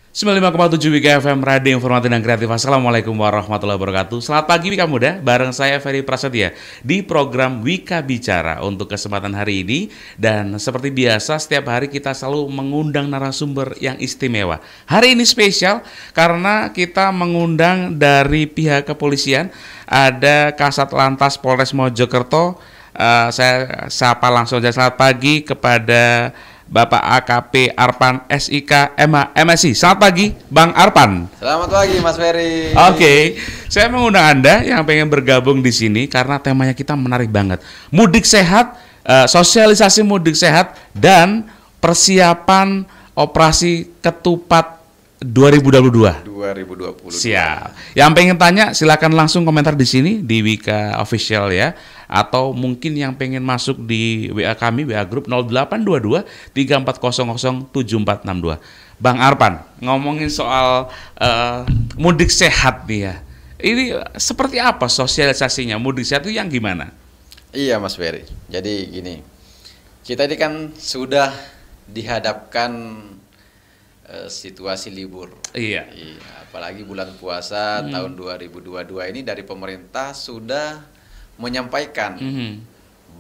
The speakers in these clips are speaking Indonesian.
95,7 Wika FM, Radio Informatif dan Kreatif. Assalamualaikum warahmatullahi wabarakatuh. Selamat pagi Wika Muda, bareng saya Ferry Prasetya di program Wika Bicara untuk kesempatan hari ini. Dan seperti biasa, setiap hari kita selalu mengundang narasumber yang istimewa. Hari ini spesial karena kita mengundang dari pihak kepolisian. Ada Kasat Lantas Polres Mojokerto. Saya sapa langsung aja, selamat pagi kepada Bapak AKP Arpan SIK MSI. Selamat pagi, Bang Arpan. Selamat pagi, Mas Ferry. Oke, saya mengundang Anda yang pengen bergabung di sini karena temanya kita menarik banget. Mudik sehat, sosialisasi mudik sehat, dan persiapan operasi ketupat 2022. 2020. Siap. Yang pengen tanya silakan langsung komentar di sini di Wika Official ya, atau mungkin yang pengen masuk di WA kami, WA Group 0822 3400 7462. Bang Arpan, ngomongin soal mudik sehat nih ya. Ini seperti apa sosialisasinya? Mudik sehat itu yang gimana? Iya, Mas Ferry. Jadi gini, kita ini kan sudah dihadapkan situasi libur. Iya. Apalagi bulan puasa tahun 2022 ini dari pemerintah sudah menyampaikan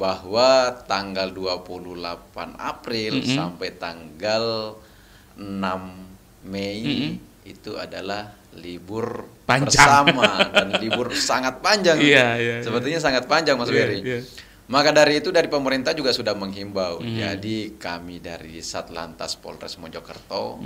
bahwa tanggal 28 April sampai tanggal 6 Mei itu adalah libur panjang. bersama dan libur sangat panjang. Iya. Sepertinya sangat panjang, Mas Ferry. Iya. Maka dari itu dari pemerintah juga sudah menghimbau. Jadi kami dari Satlantas Polres Mojokerto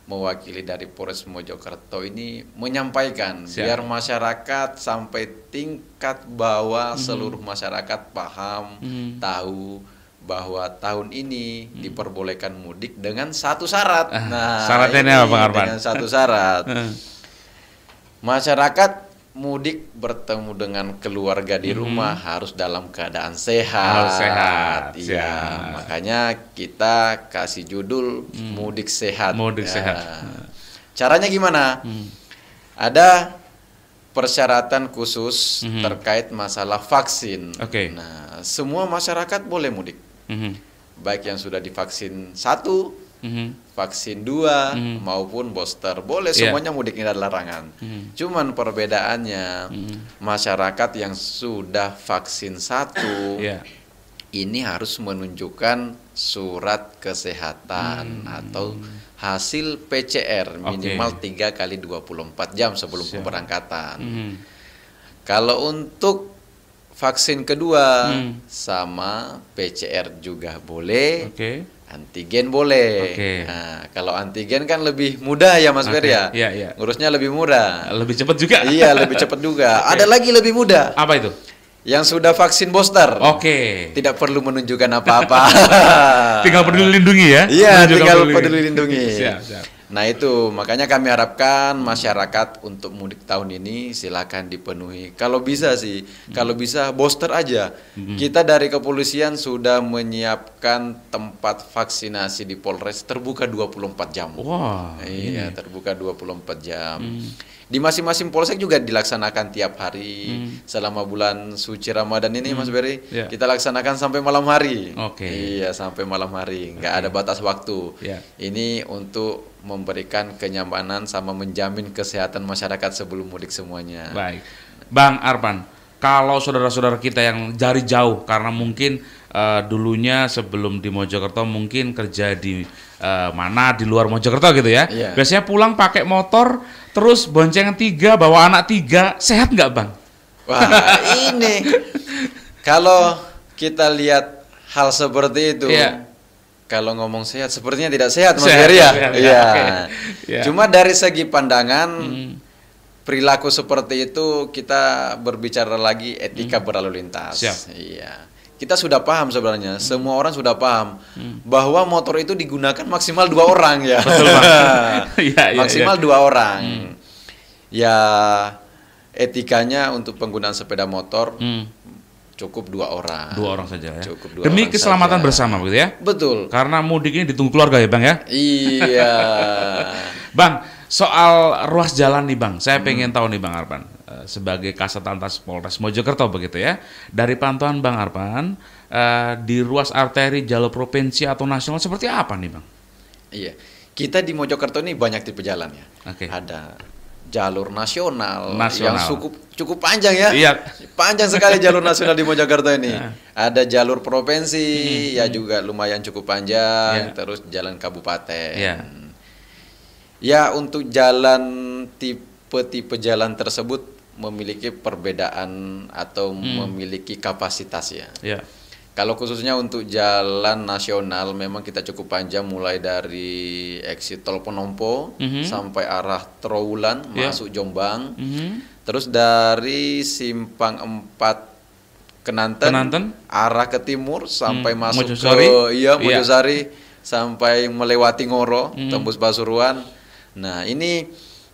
mewakili dari Polres Mojokerto ini menyampaikan biar masyarakat sampai tingkat bawah seluruh masyarakat paham, tahu bahwa tahun ini diperbolehkan mudik dengan satu syarat. Nah, syaratnya apa, Bang Arpan? Dengan satu syarat. Masyarakat mudik bertemu dengan keluarga di rumah harus dalam keadaan sehat. Harus sehat. Iya, makanya kita kasih judul mudik sehat. Mudik sehat. Caranya gimana? Ada persyaratan khusus terkait masalah vaksin. Oke. Nah, semua masyarakat boleh mudik. Baik yang sudah divaksin 1, vaksin 2 maupun booster boleh, semuanya mudik, tidak ada larangan. Cuman perbedaannya masyarakat yang sudah vaksin 1 ini harus menunjukkan surat kesehatan atau hasil PCR minimal 3 kali 24 jam sebelum keberangkatan. Kalau untuk vaksin kedua sama PCR juga boleh. Antigen boleh. Nah, kalau antigen kan lebih mudah ya, Mas Ferry ya. Iya. Ngurusnya lebih mudah. Lebih cepat juga. Iya, lebih cepat juga. Ada lagi lebih mudah. Apa itu? Yang sudah vaksin booster. Tidak perlu menunjukkan apa-apa. Tinggal peduli lindungi ya. Iya, tinggal peduli lindungi. Siap. Nah itu, makanya kami harapkan masyarakat untuk mudik tahun ini silakan dipenuhi. Kalau bisa sih, kalau bisa booster aja. Kita dari kepolisian sudah menyiapkan tempat vaksinasi di Polres terbuka 24 jam. Wah. Iya, terbuka 24 jam. Di masing-masing polsek juga dilaksanakan tiap hari selama bulan suci Ramadan ini, Mas Ferry. Kita laksanakan sampai malam hari. Iya, sampai malam hari. Nggak ada batas waktu. Ini untuk memberikan kenyamanan sama menjamin kesehatan masyarakat sebelum mudik semuanya. Baik. Bang Arpan, kalau saudara-saudara kita yang dari jauh karena mungkin dulunya sebelum di Mojokerto mungkin kerja di mana di luar Mojokerto gitu ya. Biasanya pulang pakai motor terus boncengan 3 bawa anak 3, sehat nggak, Bang? Wah, ini kalau kita lihat hal seperti itu, kalau ngomong sehat sepertinya tidak sehat, Mas Ferry ya. Iya. Cuma dari segi pandangan perilaku seperti itu kita berbicara lagi etika berlalu lintas. Iya. Kita sudah paham sebenarnya, semua orang sudah paham bahwa motor itu digunakan maksimal 2 orang ya. Betul, Bang. Maksimal 2 orang. Ya, etikanya untuk penggunaan sepeda motor cukup 2 orang. 2 orang saja ya. Cukup 2 Demi orang keselamatan saja. bersama begitu ya. Betul. Karena mudik ini ditunggu keluarga ya, Bang ya. Iya. Bang, soal ruas jalan nih, Bang. Saya pengen tahu nih, Bang Arpan. Sebagai Kasat Lantas Polres Mojokerto begitu ya. Dari pantauan Bang Arpan, di ruas arteri jalur provinsi atau nasional seperti apa nih, Bang? Iya. Kita di Mojokerto ini banyak tipe jalan ya. Ada jalur nasional yang cukup panjang ya. Iya. Panjang sekali jalur nasional di Mojokerto ini. Ada jalur provinsi ya juga lumayan cukup panjang. Terus jalan kabupaten. Ya untuk jalan tipe jalan tersebut memiliki perbedaan atau memiliki kapasitas ya. Kalau khususnya untuk jalan nasional memang kita cukup panjang mulai dari exit tol Penompo sampai arah Trowulan masuk Jombang. Terus dari simpang 4 Kenanten arah ke timur sampai masuk Mojosari. ke Mojosari sampai melewati Ngoro, tembus Pasuruan. Nah, ini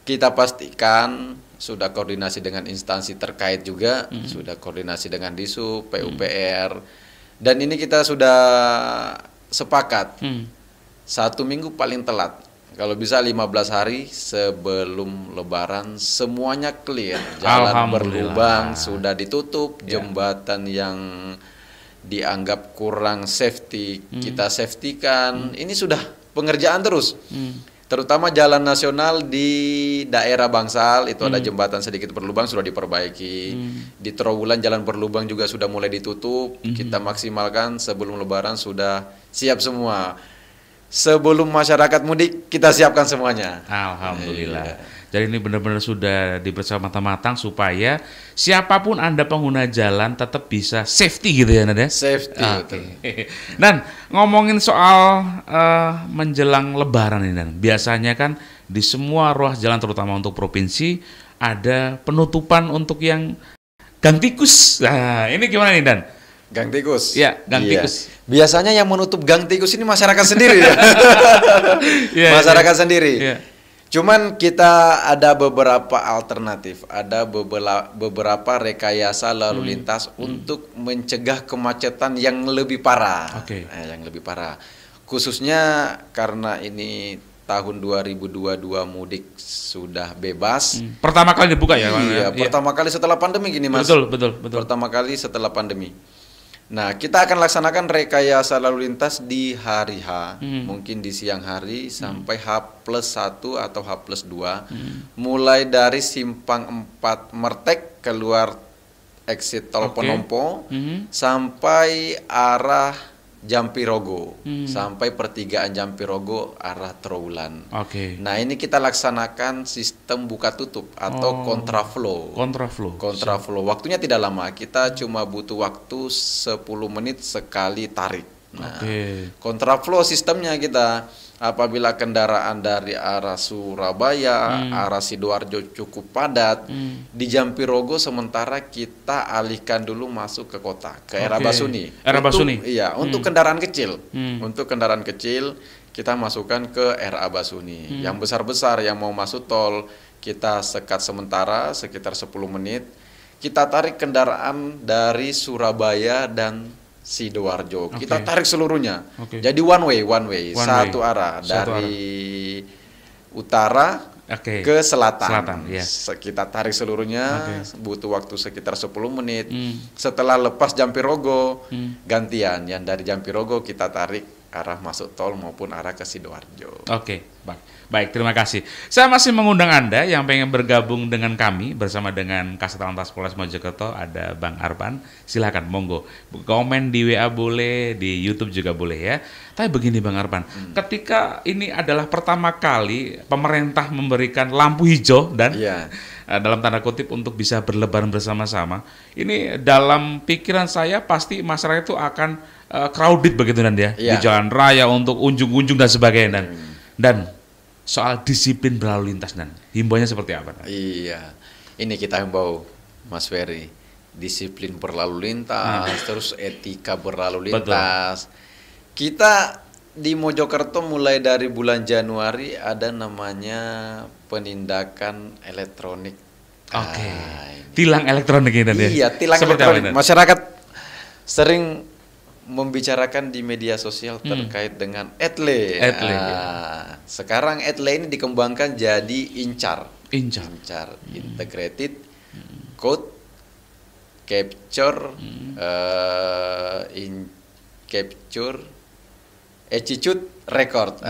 kita pastikan sudah koordinasi dengan instansi terkait juga, sudah koordinasi dengan Disub, PUPR. Dan ini kita sudah sepakat 1 minggu paling telat. Kalau bisa 15 hari sebelum Lebaran semuanya clear. Jalan berlubang sudah ditutup, jembatan yang dianggap kurang safety kita safety-kan. Ini sudah pengerjaan terus. Terutama jalan nasional di daerah Bangsal itu ada jembatan sedikit berlubang sudah diperbaiki. Di Trowulan jalan berlubang juga sudah mulai ditutup. Kita maksimalkan sebelum Lebaran sudah siap semua. Sebelum masyarakat mudik kita siapkan semuanya. Alhamdulillah. Jadi ini benar-benar sudah dipersiapkan matang-matang supaya siapapun Anda pengguna jalan tetap bisa safety gitu ya, Nada? Safety. Dan ngomongin soal menjelang Lebaran ini, Dan. Biasanya kan di semua ruas jalan terutama untuk provinsi ada penutupan untuk yang gang tikus. Nah, ini gimana nih, Dan? Gang tikus. Ya, gang tikus. Biasanya yang menutup gang tikus ini masyarakat sendiri ya. Masyarakat sendiri. Cuman kita ada beberapa alternatif, ada beberapa rekayasa lalu lintas untuk mencegah kemacetan yang lebih parah. Yang lebih parah. Khususnya karena ini tahun 2022 mudik sudah bebas. Pertama kali dibuka ya? Iya, pertama kali setelah pandemi gini, Mas. Betul. Pertama kali setelah pandemi. Nah, kita akan laksanakan rekayasa lalu lintas di hari H, mungkin di siang hari sampai H+1 atau H+2, mulai dari simpang 4 Mertek keluar exit tol Penompo sampai arah Jampirogo, sampai pertigaan Jampirogo arah Trowulan. Nah, ini kita laksanakan sistem buka tutup atau kontraflow. Kontraflow. Waktunya tidak lama, kita cuma butuh waktu 10 menit sekali tarik. Nah, kontraflow sistemnya kita apabila kendaraan dari arah Surabaya, arah Sidoarjo cukup padat, di Jampirogo sementara kita alihkan dulu masuk ke kota, ke Era Basuni. Iya, untuk kendaraan kecil. Untuk kendaraan kecil kita masukkan ke Era Basuni. Yang besar-besar yang mau masuk tol kita sekat sementara sekitar 10 menit. Kita tarik kendaraan dari Surabaya dan Sidoarjo. Kita tarik seluruhnya. Jadi one way, satu arah dari utara ke selatan. Kita tarik seluruhnya, butuh waktu sekitar 10 menit. Setelah lepas Jampirogo, gantian yang dari Jampirogo kita tarik arah masuk tol maupun arah ke Sidoarjo. Baik, terima kasih. Saya masih mengundang Anda yang pengen bergabung dengan kami bersama dengan Kasat Lantas Polres Mojokerto, ada Bang Arpan. Silakan, monggo. Komen di WA boleh, di YouTube juga boleh ya. Tapi begini Bang Arpan, ketika ini adalah pertama kali pemerintah memberikan lampu hijau dan dalam tanda kutip untuk bisa berlebaran bersama-sama, ini dalam pikiran saya pasti masyarakat itu akan crowded begitu dan ya, di jalan raya untuk unjung-unjung dan sebagainya dan soal disiplin berlalu lintas dan himbauannya seperti apa? Iya, ini kita himbau Mas Ferry, disiplin berlalu lintas, terus etika berlalu lintas. Kita di Mojokerto mulai dari bulan Januari ada namanya penindakan elektronik. Tilang elektronik ini dan ya? Iya, tilang elektronik. Masyarakat sering membicarakan di media sosial terkait dengan ETLE. Sekarang ETLE ini dikembangkan jadi INCAR, Integrated Code Capture attitude record.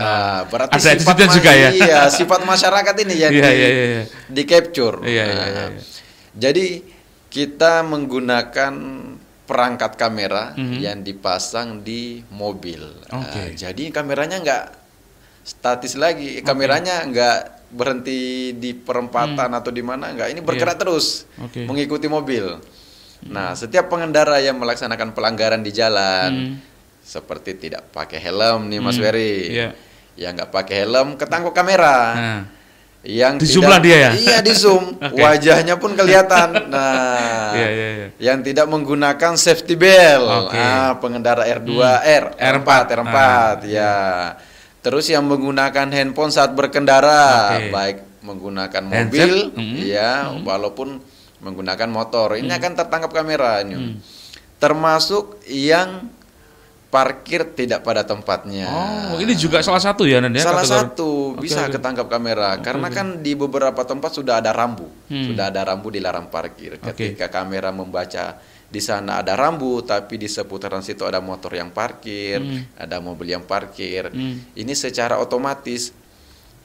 Berarti ada sifat juga ya. Iya, sifat masyarakat ini yang di capture. Jadi kita menggunakan perangkat kamera yang dipasang di mobil. Jadi kameranya nggak statis lagi, kameranya nggak berhenti di perempatan atau di mana, nggak. Ini bergerak terus mengikuti mobil. Nah, setiap pengendara yang melaksanakan pelanggaran di jalan, seperti tidak pakai helm nih Mas Ferry, yang nggak pakai helm ketangkap kamera. Yang di zoom lah dia ya? Iya, di zoom. Wajahnya pun kelihatan. Nah, yang tidak menggunakan safety belt, pengendara R2, R4, ya. Terus yang menggunakan handphone saat berkendara, baik menggunakan mobil, walaupun menggunakan motor, ini akan tertangkap kamera ini. Termasuk yang parkir tidak pada tempatnya. Ini juga salah satu ya, Nan, ya? Salah satu bisa ketangkap kamera, karena kan di beberapa tempat sudah ada rambu, sudah ada rambu dilarang parkir. Ketika kamera membaca di sana ada rambu, tapi di seputaran situ ada motor yang parkir, ada mobil yang parkir, ini secara otomatis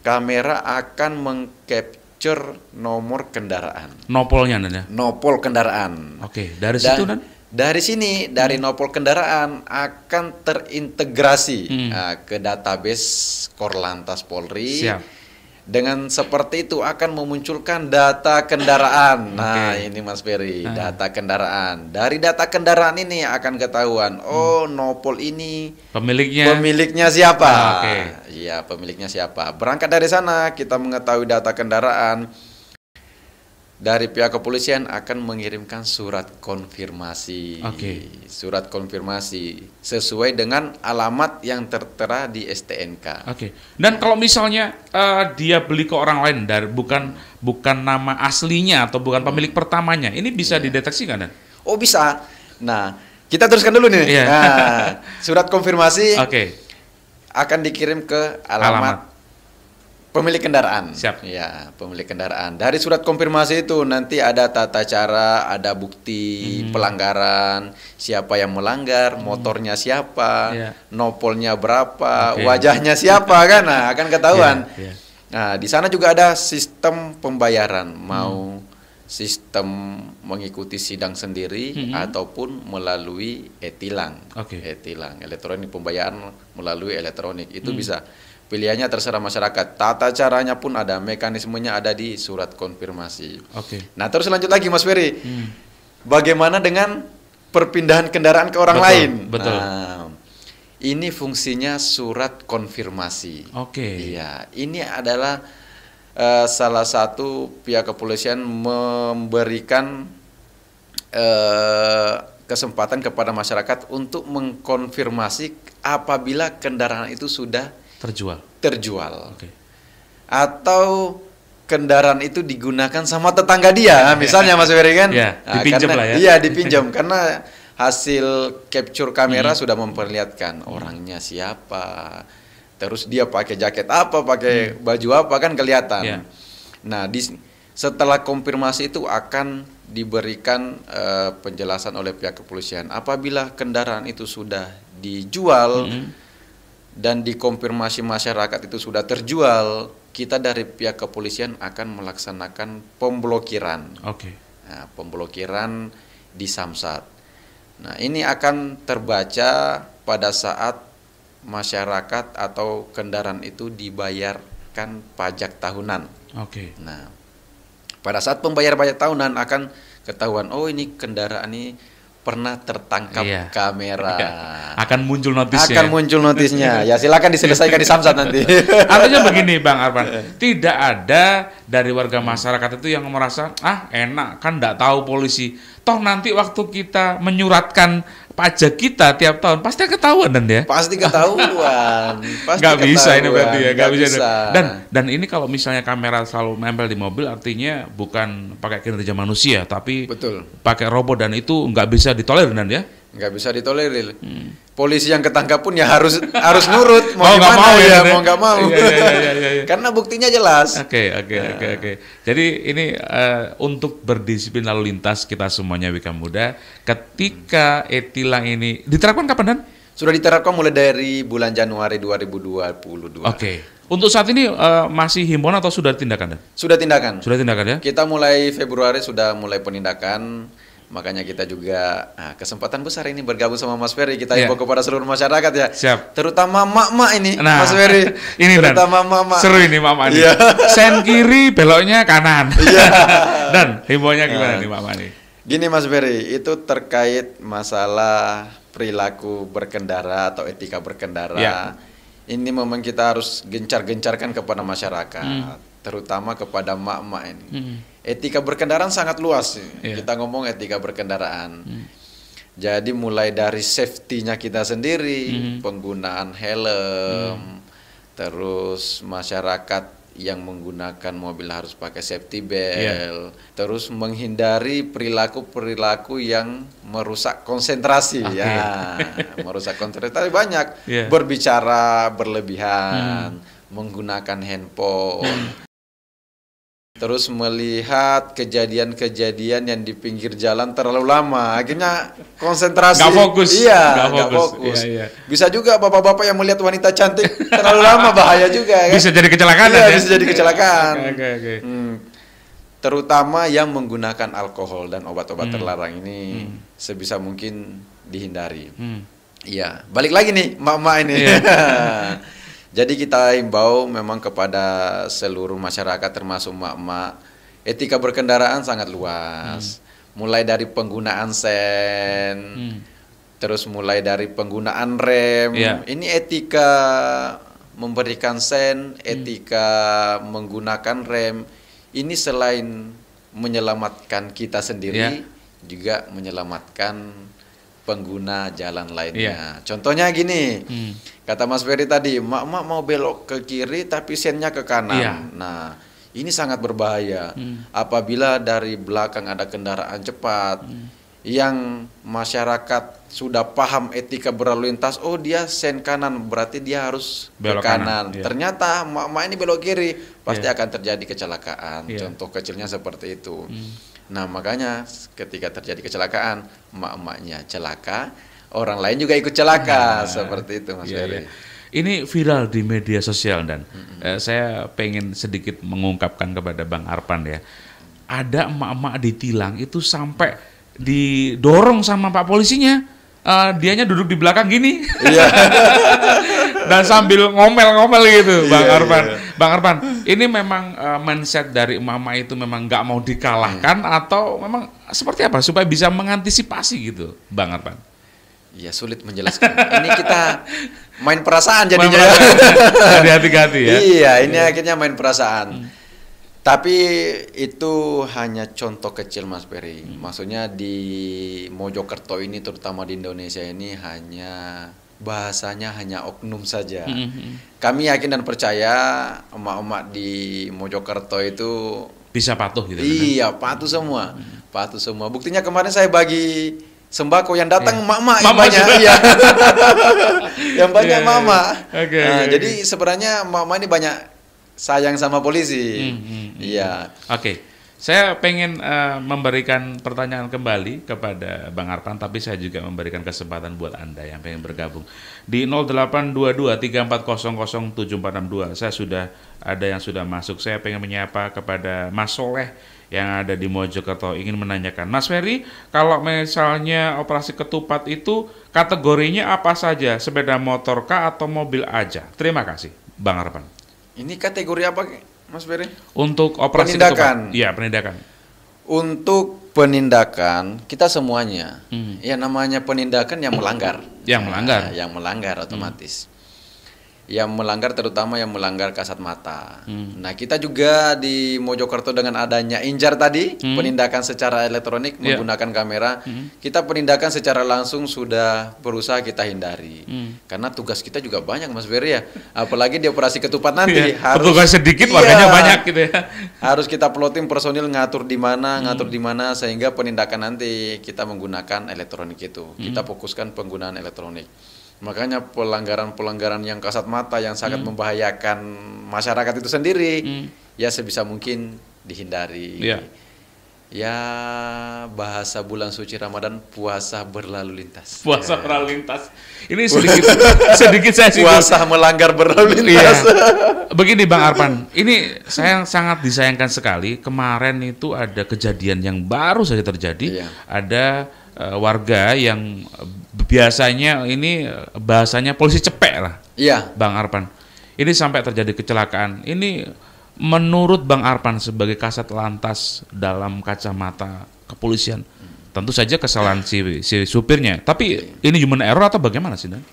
kamera akan mengcapture nomor kendaraan. Nopolnya, Nan, ya? Nopol kendaraan. Dari situ, Nan? Dari sini, dari nopol kendaraan akan terintegrasi ke database Korlantas Polri. Dengan seperti itu akan memunculkan data kendaraan. Nah, ini Mas Ferry, data kendaraan. Dari data kendaraan ini akan ketahuan, nopol ini pemiliknya siapa? Iya, pemiliknya siapa. Berangkat dari sana kita mengetahui data kendaraan. Dari pihak kepolisian akan mengirimkan surat konfirmasi. Surat konfirmasi sesuai dengan alamat yang tertera di STNK. Dan kalau misalnya dia beli ke orang lain dari bukan nama aslinya atau bukan pemilik pertamanya, ini bisa dideteksi kan, Dan? Oh, bisa. Nah, kita teruskan dulu nih. Nah, surat konfirmasi akan dikirim ke alamat pemilik kendaraan. Ya, pemilik kendaraan. Dari surat konfirmasi itu nanti ada tata cara, ada bukti pelanggaran, siapa yang melanggar, motornya siapa, nopolnya berapa, wajahnya siapa kan, nah akan ketahuan. Nah, di sana juga ada sistem pembayaran, mau sistem mengikuti sidang sendiri ataupun melalui e-tilang. E-tilang, elektronik, pembayaran melalui elektronik itu bisa. Pilihannya terserah masyarakat. Tata caranya pun ada, mekanismenya ada di surat konfirmasi. Nah, terus lanjut lagi Mas Ferry. Bagaimana dengan perpindahan kendaraan ke orang lain? Nah, ini fungsinya surat konfirmasi. Iya, ini adalah salah satu pihak kepolisian memberikan kesempatan kepada masyarakat untuk mengkonfirmasi apabila kendaraan itu sudah terjual. Atau kendaraan itu digunakan sama tetangga dia, misalnya Mas Ferry kan? Dipinjam lah ya. Iya, dipinjam karena hasil capture kamera sudah memperlihatkan orangnya siapa, terus dia pakai jaket apa, pakai baju apa kan kelihatan. Nah, setelah konfirmasi itu akan diberikan penjelasan oleh pihak kepolisian. Apabila kendaraan itu sudah dijual dan dikonfirmasi masyarakat itu sudah terjual, kita dari pihak kepolisian akan melaksanakan pemblokiran. Nah, pemblokiran di Samsat. Nah, ini akan terbaca pada saat masyarakat atau kendaraan itu dibayarkan pajak tahunan. Nah, pada saat pembayar pajak tahunan akan ketahuan, oh ini kendaraan ini pernah tertangkap kamera. Akan muncul notisnya. Ya, silakan diselesaikan di Samsat nanti. Artinya begini Bang Arfan, tidak ada dari warga masyarakat itu yang merasa enak kan nggak tahu polisi. Toh nanti waktu kita menyuratkan pajak kita tiap tahun pasti ketahuan, Dan ya. Pasti ketahuan. Nggak bisa ini berarti ya, nggak bisa. Dan ini kalau misalnya kamera selalu nempel di mobil, artinya bukan pakai kinerja manusia, tapi pakai robot, dan itu nggak bisa ditolerir, Dan ya. Nggak bisa ditolerir. Polisi yang ketangkap pun ya harus nurut, mau nggak mau. Iya. Karena buktinya jelas. Oke. Jadi ini untuk berdisiplin lalu lintas kita semuanya Wika Muda, ketika e-tilang ini diterapkan kapan, Dan? Sudah diterapkan mulai dari bulan Januari 2022. Oke. Untuk saat ini masih himbauan atau sudah tindakan? Sudah tindakan. Sudah tindakan ya? Kita mulai Februari sudah mulai penindakan. Makanya kita juga kesempatan besar ini bergabung sama Mas Ferry. Kita himbau kepada seluruh masyarakat ya. Siap. Terutama mak-mak ini, Mas Ferry. Ini terutama mak-mak. Seru ini mak-mak ini. Sen kiri, beloknya kanan. Dan himbauannya gimana nih mak-mak nih? Gini Mas Ferry, itu terkait masalah perilaku berkendara atau etika berkendara. Ini memang kita harus gencar-gencarkan kepada masyarakat, terutama kepada mak-mak ini. Etika berkendaraan sangat luas. Kita ngomong etika berkendaraan. Jadi mulai dari safety-nya kita sendiri, penggunaan helm, terus masyarakat yang menggunakan mobil harus pakai safety belt, terus menghindari perilaku-perilaku yang merusak konsentrasi merusak konsentrasi banyak, berbicara berlebihan, menggunakan handphone. Terus melihat kejadian-kejadian yang di pinggir jalan terlalu lama, akhirnya konsentrasi. Nggak fokus. Nggak fokus. Bisa juga bapak-bapak yang melihat wanita cantik terlalu lama, bahaya juga. Kan? Bisa jadi kecelakaan. Bisa jadi kecelakaan. Okay. Terutama yang menggunakan alkohol dan obat-obat terlarang ini sebisa mungkin dihindari. Iya, balik lagi nih, mak-mak ini. Jadi kita himbau memang kepada seluruh masyarakat termasuk mak-mak, etika berkendaraan sangat luas. Mulai dari penggunaan sen, terus mulai dari penggunaan rem. Ini etika memberikan sen, etika menggunakan rem. Ini selain menyelamatkan kita sendiri, juga menyelamatkan pengguna jalan lainnya. Contohnya gini, kata Mas Ferry tadi, mak-mak mau belok ke kiri tapi sennya ke kanan. Nah, ini sangat berbahaya. Apabila dari belakang ada kendaraan cepat, yang masyarakat sudah paham etika berlalu lintas, oh dia sen kanan, berarti dia harus belok ke kanan. Ternyata mak-mak ini belok kiri, pasti akan terjadi kecelakaan. Contoh kecilnya seperti itu. Nah, makanya ketika terjadi kecelakaan, mak-maknya celaka, orang lain juga ikut celaka, seperti itu Mas Ferry. Ini viral di media sosial dan saya pengen sedikit mengungkapkan kepada Bang Arpan ya. Ada emak-emak ditilang itu sampai didorong sama Pak polisinya. Dianya duduk di belakang gini. Dan sambil ngomel-ngomel gitu, Bang Arpan. Bang Arpan, ini memang mindset dari emak-emak itu memang nggak mau dikalahkan atau memang seperti apa supaya bisa mengantisipasi gitu, Bang Arpan? Ya sulit menjelaskan. Ini kita main perasaan jadinya. Jadi hati-hati ya. Iya, ini akhirnya main perasaan. Tapi itu hanya contoh kecil Mas Ferry. Maksudnya di Mojokerto ini, terutama di Indonesia ini, hanya bahasanya hanya oknum saja. Kami yakin dan percaya emak-emak di Mojokerto itu bisa patuh gitu. Iya, patuh semua. Patuh semua. Buktinya kemarin saya bagi sembako yang datang emak-emak yang banyak. Yang banyak emak-emak. Jadi sebenarnya emak-emak ini banyak sayang sama polisi. Oke. Saya pengen memberikan pertanyaan kembali kepada Bang Arpan, tapi saya juga memberikan kesempatan buat Anda yang pengen bergabung. Di 0822-3400-7462, saya sudah ada yang sudah masuk. Saya pengen menyapa kepada Mas Soleh yang ada di Mojokerto, ingin menanyakan, Mas Ferry, kalau misalnya operasi ketupat itu kategorinya apa saja? Sepeda motor kah atau mobil aja? Terima kasih, Bang Arpan. Ini kategori apa, Mas Ferry? Untuk operasi penindakan. Iya, penindakan. Untuk penindakan kita semuanya. Ya namanya penindakan yang melanggar. Yang melanggar otomatis. Yang melanggar terutama yang melanggar kasat mata. Nah, kita juga di Mojokerto dengan adanya Injar tadi, penindakan secara elektronik menggunakan kamera, kita penindakan secara langsung sudah berusaha kita hindari. Karena tugas kita juga banyak Mas Ferry ya. Apalagi di operasi ketupat nanti harus petugas sedikit warganya banyak gitu ya. Harus kita plotting personil ngatur di mana sehingga penindakan nanti kita menggunakan elektronik itu. Kita fokuskan penggunaan elektronik. Makanya pelanggaran-pelanggaran yang kasat mata yang sangat membahayakan masyarakat itu sendiri, ya sebisa mungkin dihindari. Ya, bahasa bulan suci Ramadan, puasa berlalu lintas. Puasa berlalu lintas. Ini sedikit saya sih. Puasa melanggar berlalu lintas. Begini Bang Arpan, ini saya sangat disayangkan sekali. Kemarin itu ada kejadian yang baru saja terjadi. Ada warga yang biasanya ini bahasanya polisi cepek lah. Bang Arpan. Ini sampai terjadi kecelakaan. Ini menurut Bang Arpan sebagai kasat lantas dalam kacamata kepolisian, tentu saja kesalahan si supirnya. Tapi ini human error atau bagaimana sih, Dan?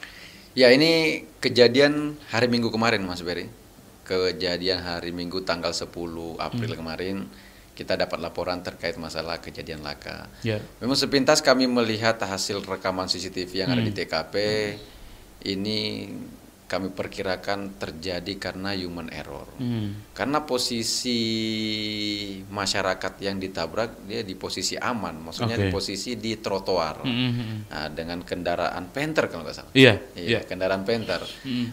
Ya, ini kejadian hari Minggu kemarin, Mas Beri. Kejadian hari Minggu tanggal 10 April kemarin, kita dapat laporan terkait masalah kejadian laka. Memang sepintas kami melihat hasil rekaman CCTV yang ada di TKP, ini kami perkirakan terjadi karena human error. Karena posisi masyarakat yang ditabrak, dia di posisi aman, maksudnya di posisi di trotoar. Nah, dengan kendaraan Panther kalau nggak salah. Kendaraan Panther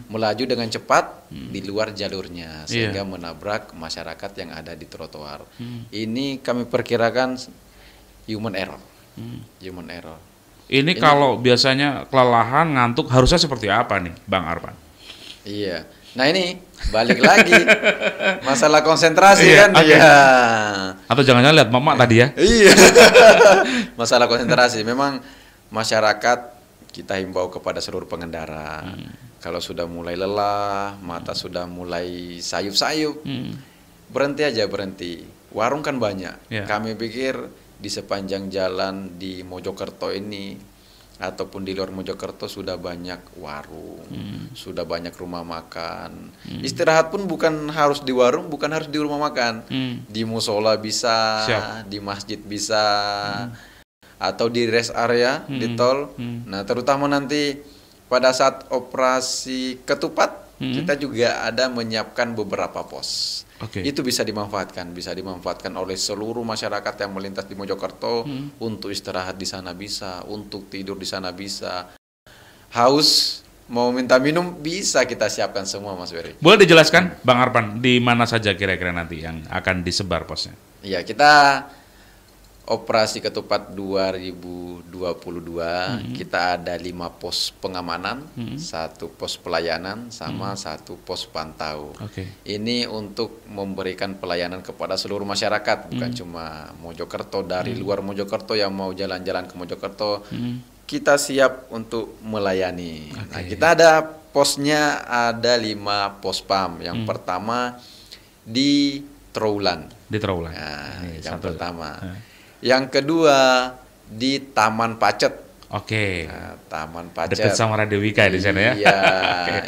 melaju dengan cepat di luar jalurnya, sehingga menabrak masyarakat yang ada di trotoar. Ini kami perkirakan human error. Human error. Ini kalau biasanya kelelahan, ngantuk, harusnya seperti apa nih, Bang Arpan? Iya. Nah, ini balik lagi masalah konsentrasi kan? Atau jangan-jangan lihat mama tadi ya? Iya. Masalah konsentrasi. Memang masyarakat kita himbau kepada seluruh pengendara. Kalau sudah mulai lelah, mata sudah mulai sayup-sayup, berhenti aja, berhenti. Warung kan banyak. Kami pikir di sepanjang jalan di Mojokerto ini ataupun di luar Mojokerto sudah banyak warung, sudah banyak rumah makan. Istirahat pun bukan harus di warung, bukan harus di rumah makan. Di musola bisa, di masjid bisa, atau di rest area, di tol. Nah, terutama nanti pada saat operasi ketupat, kita juga ada menyiapkan beberapa pos. Itu bisa dimanfaatkan oleh seluruh masyarakat yang melintas di Mojokerto untuk istirahat di sana bisa, untuk tidur di sana bisa. Haus, mau minta minum bisa kita siapkan semua, Mas Ferry. Boleh dijelaskan, Bang Arpan, di mana saja kira-kira nanti yang akan disebar posnya? Iya, kita operasi ketupat 2022 kita ada 5 pos pengamanan, 1 pos pelayanan, sama 1 pos pantau. Ini untuk memberikan pelayanan kepada seluruh masyarakat, bukan cuma Mojokerto. Dari luar Mojokerto yang mau jalan-jalan ke Mojokerto, kita siap untuk melayani. Nah, kita ada posnya, ada 5 pos PAM. Yang pertama di Troulan. Nah, yang pertama. Yang kedua di Taman Pacet. Nah, Taman Pacet. Dekat sama Radio Wika di sana ya. Iya.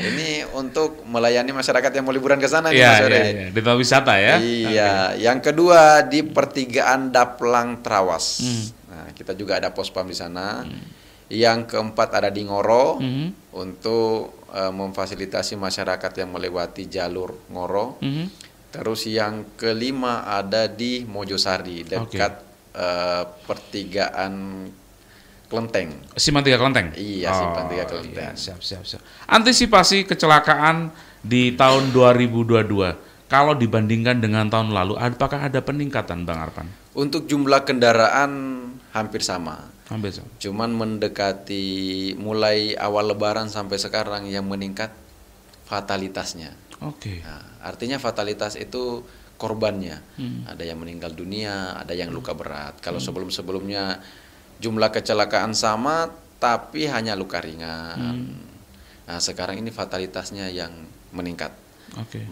Ini untuk melayani masyarakat yang mau liburan ke sana nih, Mas Ore. Di tempat wisata ya. Iya. Yang kedua di Pertigaan Daplang Trawas. Nah, kita juga ada pos PAM di sana. Yang keempat ada di Ngoro untuk memfasilitasi masyarakat yang melewati jalur Ngoro. Terus yang kelima ada di Mojosari dekat Pertigaan Klenteng. Simpang 3 Klenteng? Iya, Simpang 3 Klenteng. Siap. Antisipasi kecelakaan di tahun 2022, kalau dibandingkan dengan tahun lalu, apakah ada peningkatan, Bang Arpan? Untuk jumlah kendaraan hampir sama. Cuman mendekati mulai awal Lebaran sampai sekarang yang meningkat fatalitasnya. Nah, artinya fatalitas itu korbannya, ada yang meninggal dunia, ada yang luka berat. Kalau sebelum-sebelumnya jumlah kecelakaan sama, tapi hanya luka ringan. Nah, sekarang ini fatalitasnya yang meningkat,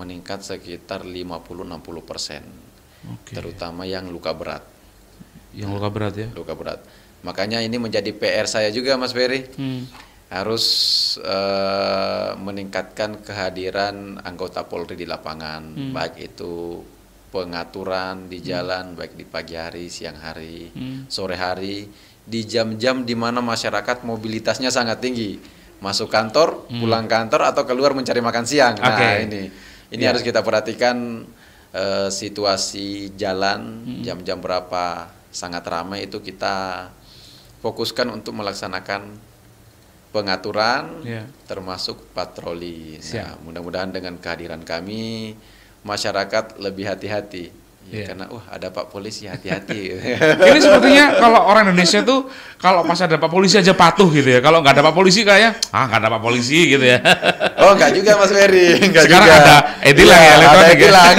meningkat sekitar 50-60%, terutama yang luka berat. Luka berat ya? Luka berat. Makanya ini menjadi PR saya juga, Mas Ferry. Harus meningkatkan kehadiran anggota Polri di lapangan, baik itu pengaturan di jalan, baik di pagi hari, siang hari, sore hari, di jam-jam di mana masyarakat mobilitasnya sangat tinggi, masuk kantor, pulang kantor, atau keluar mencari makan siang. Nah, ini harus kita perhatikan situasi jalan, jam-jam berapa sangat ramai, itu kita fokuskan untuk melaksanakan pengaturan, termasuk patroli. Nah, mudah-mudahan dengan kehadiran kami, masyarakat lebih hati-hati Ya, karena ada Pak Polisi, hati-hati. Ini sepertinya kalau orang Indonesia tuh kalau pas ada Pak Polisi aja patuh gitu ya. Kalau nggak ada Pak Polisi kayaknya nggak ada Pak Polisi gitu ya. Oh, nggak juga Mas Ferry, nggak sekarang juga. Ada e-tilang ya, elektronik. Ada e-tilang.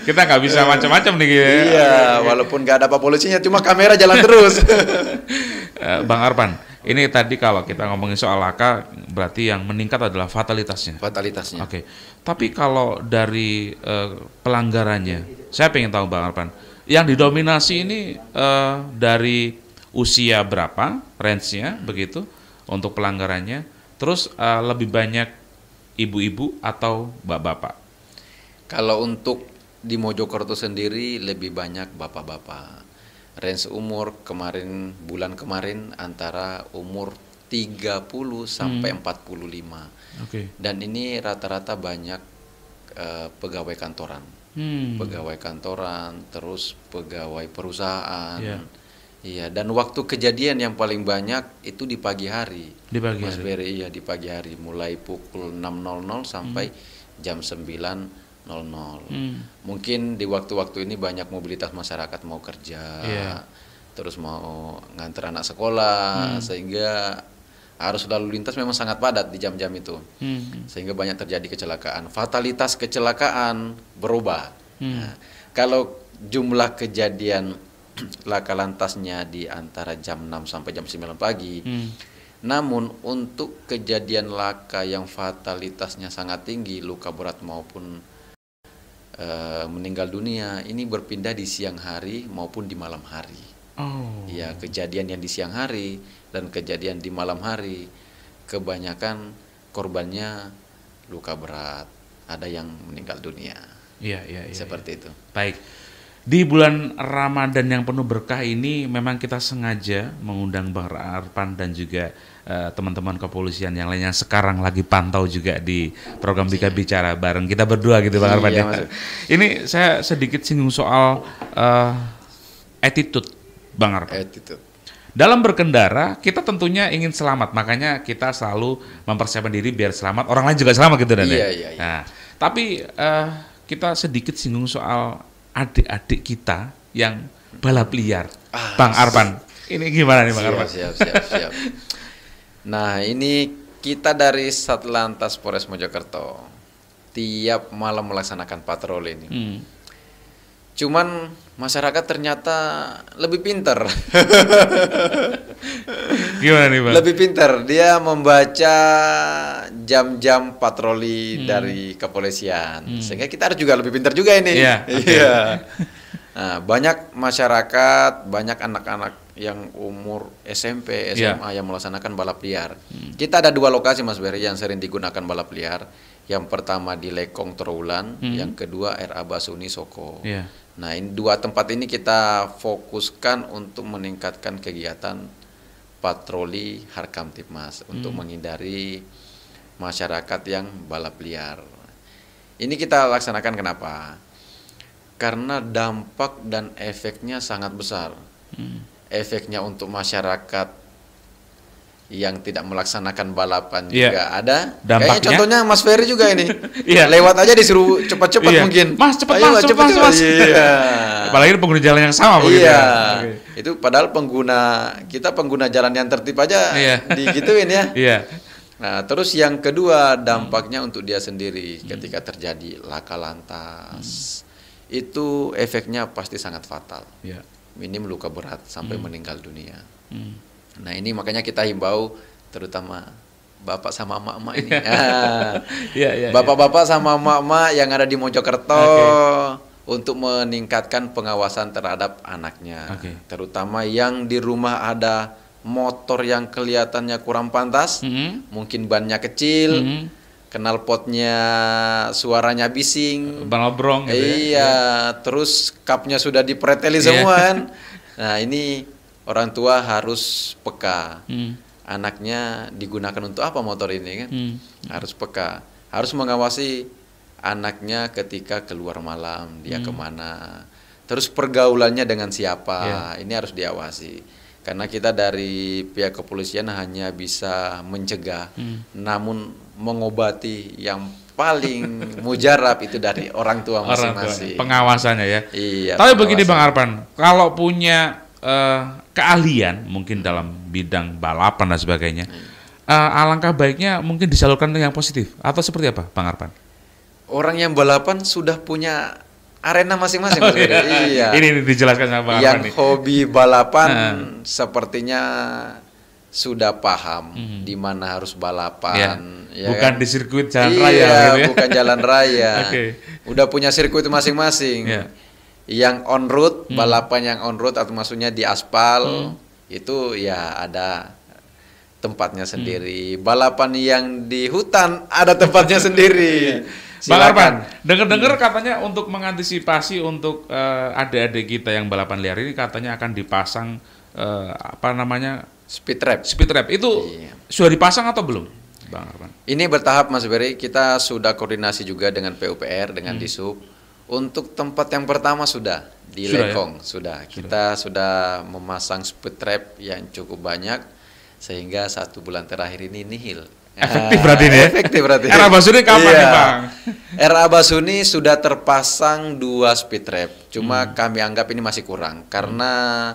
Kita nggak bisa macam-macam nih gitu. Iya, walaupun nggak ada Pak Polisinya, cuma kamera jalan terus. Bang Arpan, ini tadi kalau kita ngomongin soal laka, berarti yang meningkat adalah fatalitasnya. Fatalitasnya. Oke. Tapi kalau dari pelanggarannya, saya pengen tahu Bang Arpan, yang didominasi ini dari usia berapa, range-nya begitu untuk pelanggarannya, terus lebih banyak ibu-ibu atau bapak-bapak? Kalau untuk di Mojokerto sendiri lebih banyak bapak-bapak. Range umur bulan kemarin antara umur 30 sampai 45. Oke. Dan ini rata-rata banyak pegawai kantoran. Pegawai kantoran, terus pegawai perusahaan. Iya, dan waktu kejadian yang paling banyak itu di pagi hari. Di pagi Mas hari. Ferry, iya di pagi hari, mulai pukul 6.00 sampai jam 9.00. Mungkin di waktu-waktu ini banyak mobilitas masyarakat mau kerja, terus mau nganter anak sekolah, sehingga arus lalu lintas memang sangat padat di jam-jam itu, sehingga banyak terjadi kecelakaan. Fatalitas kecelakaan berubah. Nah, kalau jumlah kejadian laka lantasnya di antara jam 6 sampai jam 9 pagi, namun untuk kejadian laka yang fatalitasnya sangat tinggi, luka berat maupun meninggal dunia, ini berpindah di siang hari maupun di malam hari. Ya, kejadian yang di siang hari dan kejadian di malam hari, kebanyakan korbannya luka berat, ada yang meninggal dunia. Iya. Seperti itu. Baik. Di bulan Ramadan yang penuh berkah ini memang kita sengaja mengundang Bang Arpan dan juga teman-teman kepolisian yang lainnya sekarang lagi pantau juga di program Wika Bicara bareng kita berdua gitu Bang Arpan. Iya, ini saya sedikit singgung soal attitude Bang Arpan. Attitude. Dalam berkendara kita tentunya ingin selamat, makanya kita selalu mempersiapkan diri biar selamat, orang lain juga selamat gitu dan Iya. Nah, tapi kita sedikit singgung soal adik-adik kita yang balap liar. Bang Arpan, ini gimana nih Bang Arpan? Siap. Nah, ini kita dari Satlantas Polres Mojokerto tiap malam melaksanakan patroli ini. Cuman masyarakat ternyata lebih pintar. Gimana nih Bang? Lebih pintar, dia membaca jam-jam patroli dari kepolisian. Sehingga kita harus juga lebih pintar juga ini. Iya. Nah, banyak masyarakat, banyak anak-anak yang umur SMP, SMA yang melaksanakan balap liar. Kita ada 2 lokasi Mas Ferry yang sering digunakan balap liar. Yang pertama di Lekong Trawulan, yang kedua RA Basuni Soko. Nah, ini 2 tempat ini kita fokuskan untuk meningkatkan kegiatan patroli Harkamtibmas untuk menghindari masyarakat yang balap liar. Ini kita laksanakan kenapa? Karena dampak dan efeknya sangat besar. Efeknya untuk masyarakat yang tidak melaksanakan balapan juga ada. Kayaknya contohnya Mas Ferry juga ini. Lewat aja disuruh cepat-cepat mungkin. Mas, cepat Mas. Iya. Apalagi pengguna jalan yang sama begitu. Iya. Itu padahal kita pengguna jalan yang tertib aja digituin ya. Iya. Nah, terus yang kedua dampaknya untuk dia sendiri ketika terjadi laka lantas. Itu efeknya pasti sangat fatal. Minim luka berat sampai meninggal dunia. Nah, ini makanya kita himbau terutama bapak sama emak-emak ini. Bapak-bapak sama emak-emak yang ada di Mojokerto untuk meningkatkan pengawasan terhadap anaknya. Terutama yang di rumah ada motor yang kelihatannya kurang pantas, mungkin bannya kecil, knalpotnya suaranya bising, balobrong gitu terus kapnya sudah dipreteli semua kan. Nah, ini orang tua harus peka. Anaknya digunakan untuk apa motor ini kan? Harus peka. Harus mengawasi anaknya ketika keluar malam, dia kemana. Terus pergaulannya dengan siapa, ini harus diawasi. Karena kita dari pihak kepolisian hanya bisa mencegah, namun mengobati yang paling mujarab itu dari orang tua masing-masing. Pengawasannya ya. Iya. Tapi begini Bang Arpan, kalau punya keahlian mungkin dalam bidang balapan dan sebagainya, alangkah baiknya mungkin disalurkan yang positif atau seperti apa Bang Arpan? Orang yang balapan sudah punya arena masing-masing. Oh, iya. Ini dijelaskan sama Bang Arpan. Yang hobi balapan sepertinya sudah paham di mana harus balapan, ya bukan kan? di sirkuit jalan raya gitu ya. Bukan jalan raya. Udah punya sirkuit masing-masing. Yang on road, balapan yang on road atau maksudnya di aspal itu ya ada tempatnya sendiri. Balapan yang di hutan ada tempatnya sendiri. Bang Arpan, dengar-dengar katanya untuk mengantisipasi untuk adik-adik kita yang balapan liar ini katanya akan dipasang speed trap. Speed trap itu sudah dipasang atau belum, Bang Arpan? Ini bertahap Mas Beri. Kita sudah koordinasi juga dengan PUPR, dengan Disub. Untuk tempat yang pertama sudah di Lekong, sudah. Kita sudah memasang speed trap yang cukup banyak sehingga 1 bulan terakhir ini nihil. Efektif berarti ya? Efektif berarti. Era Basuni kapan nih Bang? Era Basuni sudah terpasang 2 speed trap. Cuma kami anggap ini masih kurang karena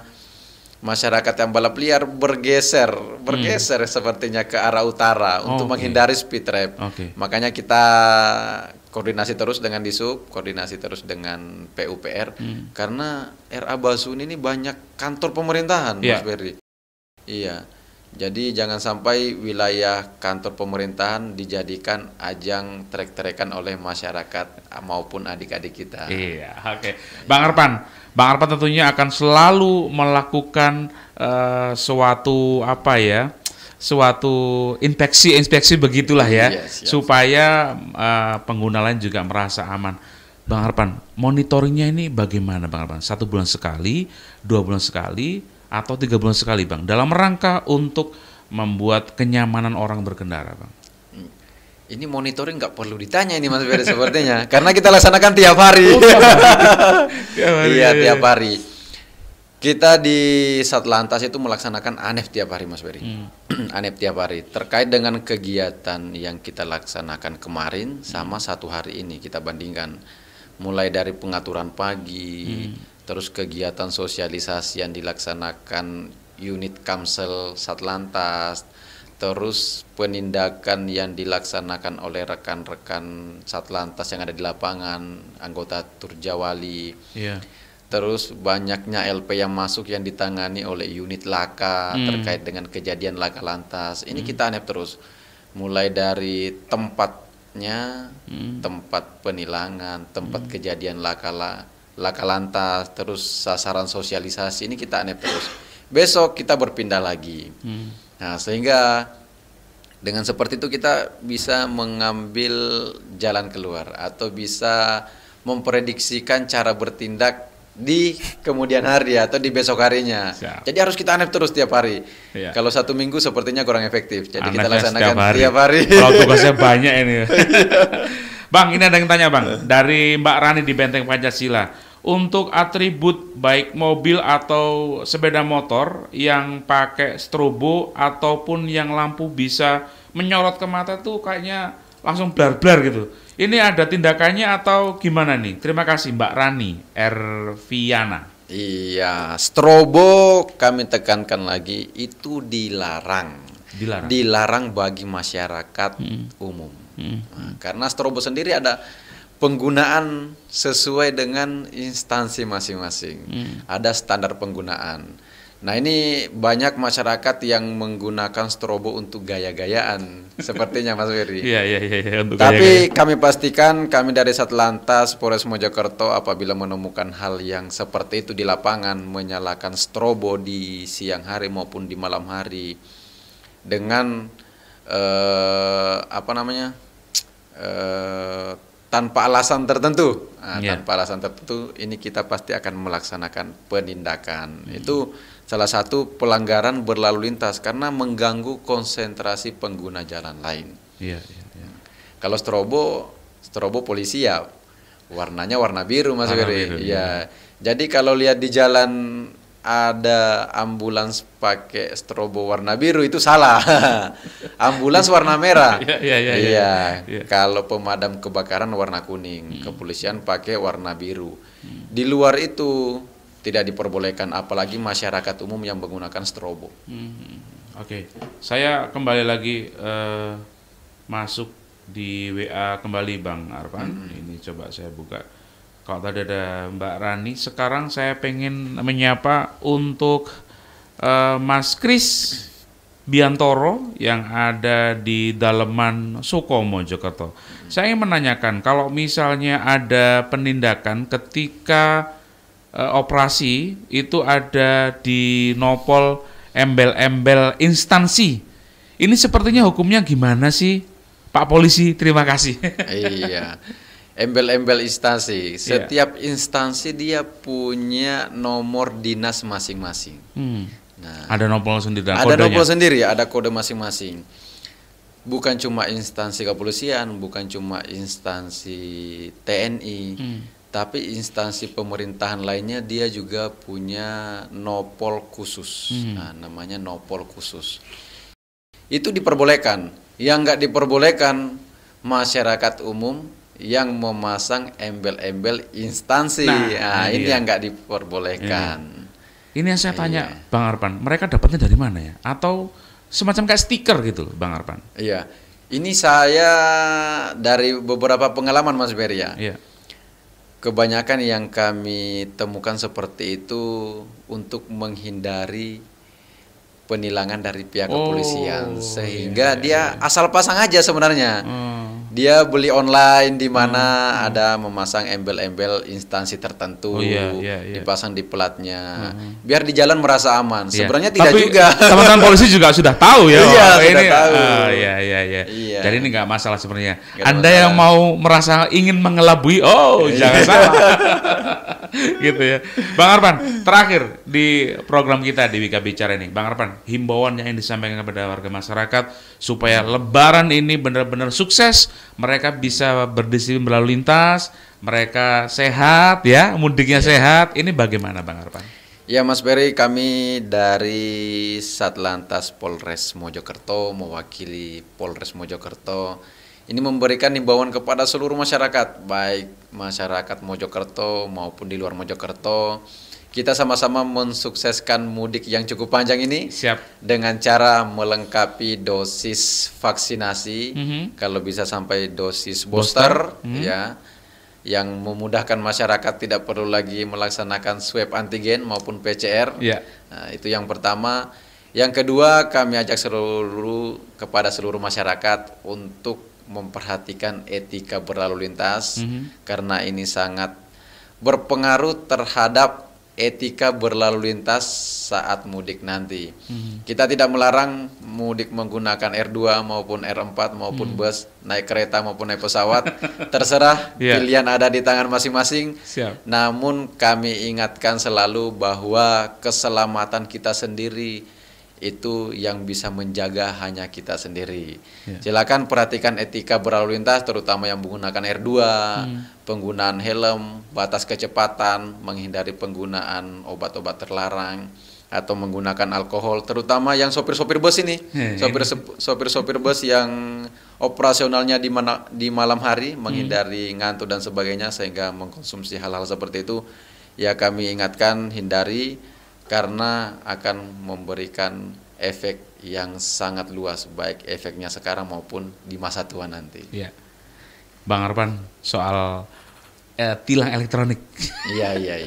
masyarakat yang balap liar bergeser sepertinya ke arah utara untuk menghindari speed trap. Makanya kita koordinasi terus dengan Disub, koordinasi terus dengan PUPR karena RA Basuni ini banyak kantor pemerintahan, Mas Berry. Iya. Jadi jangan sampai wilayah kantor pemerintahan dijadikan ajang trek-trekan oleh masyarakat maupun adik-adik kita. Iya, oke. Bang Arpan tentunya akan selalu melakukan suatu inspeksi begitulah ya, supaya pengguna lain juga merasa aman. Bang Arpan, monitoringnya ini bagaimana Bang Arpan? 1 bulan sekali, 2 bulan sekali, atau 3 bulan sekali Bang, dalam rangka untuk membuat kenyamanan orang berkendara Bang? Ini monitoring nggak perlu ditanya ini Mas Ferry sepertinya, karena kita laksanakan tiap hari. Iya, tiap hari. Kita di Satlantas itu melaksanakan ANEF tiap hari Mas Ferry. ANEF tiap hari terkait dengan kegiatan yang kita laksanakan kemarin sama 1 hari ini kita bandingkan, mulai dari pengaturan pagi, terus kegiatan sosialisasi yang dilaksanakan unit Kamsel Satlantas, terus penindakan yang dilaksanakan oleh rekan-rekan Satlantas yang ada di lapangan, anggota Turjawali, terus banyaknya LP yang masuk yang ditangani oleh unit Laka terkait dengan kejadian Laka Lantas. Ini kita ANEF terus, mulai dari tempatnya, tempat penilangan, tempat kejadian Laka Lantas, terus sasaran sosialisasi, ini kita ANEF terus. Besok kita berpindah lagi. Nah, sehingga dengan seperti itu kita bisa mengambil jalan keluar atau bisa memprediksikan cara bertindak di kemudian hari atau di besok harinya. Jadi harus kita ANEF terus tiap hari. Kalau 1 minggu sepertinya kurang efektif. Jadi kita laksanakan tiap hari. Kalau tugasnya banyak ini. Bang, ini ada yang tanya Bang, dari Mbak Rani di Benteng Pancasila. Untuk atribut baik mobil atau sepeda motor yang pakai strobo ataupun yang lampu bisa menyorot ke mata tuh kayaknya langsung blar-blar gitu. Ini ada tindakannya atau gimana nih? Terima kasih Mbak Rani Erviana. Iya, strobo kami tekankan lagi itu dilarang. Dilarang bagi masyarakat umum. Nah, karena strobo sendiri ada penggunaan sesuai dengan instansi masing-masing. Ada standar penggunaan. Nah, ini banyak masyarakat yang menggunakan strobo untuk gaya-gayaan sepertinya Mas Ferry. Iya, untuk tapi kami pastikan, kami dari Satlantas Polres Mojokerto apabila menemukan hal yang seperti itu di lapangan, menyalakan strobo di siang hari maupun di malam hari dengan tanpa alasan tertentu. Tanpa alasan tertentu, ini kita pasti akan melaksanakan penindakan. Itu salah satu pelanggaran berlalu lintas karena mengganggu konsentrasi pengguna jalan lain. Kalau strobo polisi ya warnanya warna biru Mas Ferry. Jadi kalau lihat di jalan ada ambulans pakai strobo warna biru itu salah. Ambulans warna merah. Iya. Kalau pemadam kebakaran warna kuning, kepolisian pakai warna biru. Di luar itu tidak diperbolehkan, apalagi masyarakat umum yang menggunakan strobo. Oke. Saya kembali lagi masuk di WA kembali Bang Arfan. Ini coba saya buka. Kalau tadi ada Mbak Rani, sekarang saya pengen menyapa untuk Mas Kris Biantoro yang ada di Daleman Sukomo, Mojokerto. Saya ingin menanyakan, kalau misalnya ada penindakan ketika operasi itu ada di nopol embel-embel instansi, ini sepertinya hukumnya gimana sih, Pak Polisi? Terima kasih. Iya. Embel-embel instansi, setiap instansi dia punya nomor dinas masing-masing. Nah, ada nopol sendiri. Ada nopol sendiri, ada kode masing-masing. Bukan cuma instansi kepolisian, bukan cuma instansi TNI, tapi instansi pemerintahan lainnya dia juga punya nopol khusus. Nah, namanya nopol khusus. Itu diperbolehkan. Yang nggak diperbolehkan masyarakat umum yang memasang embel-embel instansi. Nah, ini yang nggak diperbolehkan. Ini yang saya tanya, Bang Arfan, mereka dapatnya dari mana ya? Atau semacam kayak stiker gitu, Bang Arfan? Iya, ini saya dari beberapa pengalaman Mas Ferry ya. Kebanyakan yang kami temukan seperti itu untuk menghindari penilangan dari pihak kepolisian, sehingga dia asal pasang aja sebenarnya. Dia beli online di mana ada memasang embel-embel instansi tertentu, dipasang di platnya, biar di jalan merasa aman. Sebenarnya tidak juga. Teman-teman polisi juga sudah tahu ya. Sudah tahu. Jadi ini nggak masalah sebenarnya. Anda yang mau merasa ingin mengelabui, jangan salah. Gitu ya. Bang Arfan, terakhir di program kita di Wika Bicara ini, Bang Arfan, himbauan yang disampaikan kepada warga masyarakat supaya Lebaran ini benar-benar sukses, mereka bisa berdisiplin berlalu lintas, mereka sehat ya, mudiknya sehat. Ini bagaimana Bang Arfan? Ya Mas Ferry, kami dari Satlantas Polres Mojokerto mewakili Polres Mojokerto ini memberikan himbauan kepada seluruh masyarakat, baik masyarakat Mojokerto maupun di luar Mojokerto. Kita sama-sama mensukseskan mudik yang cukup panjang ini. Dengan cara melengkapi dosis vaksinasi, kalau bisa sampai dosis booster. Ya, yang memudahkan masyarakat tidak perlu lagi melaksanakan swab antigen maupun PCR. Nah, itu yang pertama. Yang kedua, kami ajak kepada seluruh masyarakat untuk memperhatikan etika berlalu lintas, karena ini sangat berpengaruh terhadap etika berlalu lintas saat mudik nanti. Kita tidak melarang mudik menggunakan R2 maupun R4 maupun bus, naik kereta maupun naik pesawat, terserah, pilihan ada di tangan masing-masing. Namun kami ingatkan selalu bahwa keselamatan kita sendiri itu yang bisa menjaga hanya kita sendiri. Silakan perhatikan etika berlalu lintas, terutama yang menggunakan R2, penggunaan helm, batas kecepatan, menghindari penggunaan obat-obat terlarang, atau menggunakan alkohol, terutama yang sopir-sopir bus ini, sopir-sopir bus yang operasionalnya di malam hari, menghindari ngantuk dan sebagainya, sehingga mengkonsumsi hal-hal seperti itu. Ya kami ingatkan, hindari, karena akan memberikan efek yang sangat luas, baik efeknya sekarang maupun di masa tua nanti. Bang Arfan, soal tilang elektronik. Iya.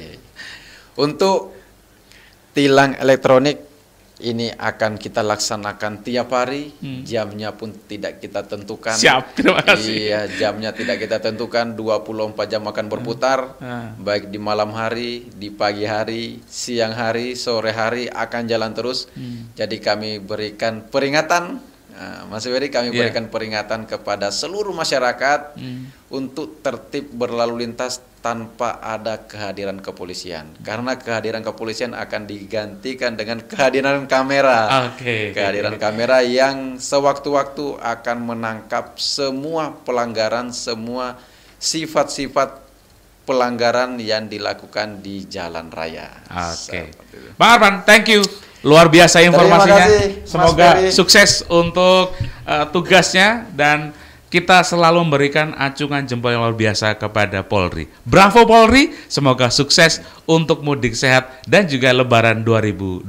Untuk tilang elektronik ini akan kita laksanakan tiap hari, jamnya pun tidak kita tentukan. Siap, terima kasih. Iya, jamnya tidak kita tentukan, 24 jam akan berputar, baik di malam hari, di pagi hari, siang hari, sore hari akan jalan terus. Jadi kami berikan peringatan, Mas Ferry, kami berikan peringatan kepada seluruh masyarakat untuk tertib berlalu lintas tanpa ada kehadiran kepolisian, karena kehadiran kepolisian akan digantikan dengan kehadiran kamera. Kehadiran kamera yang sewaktu-waktu akan menangkap semua pelanggaran, semua sifat-sifat pelanggaran yang dilakukan di jalan raya. Oke. Bang Arman, thank you. Luar biasa informasinya. Semoga sukses untuk tugasnya dan kita selalu memberikan acungan jempol yang luar biasa kepada Polri. Bravo Polri, semoga sukses untuk mudik sehat dan juga Lebaran 2022.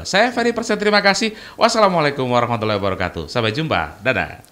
Saya Ferry Prasetya, terima kasih. Wassalamualaikum warahmatullahi wabarakatuh. Sampai jumpa. Dadah.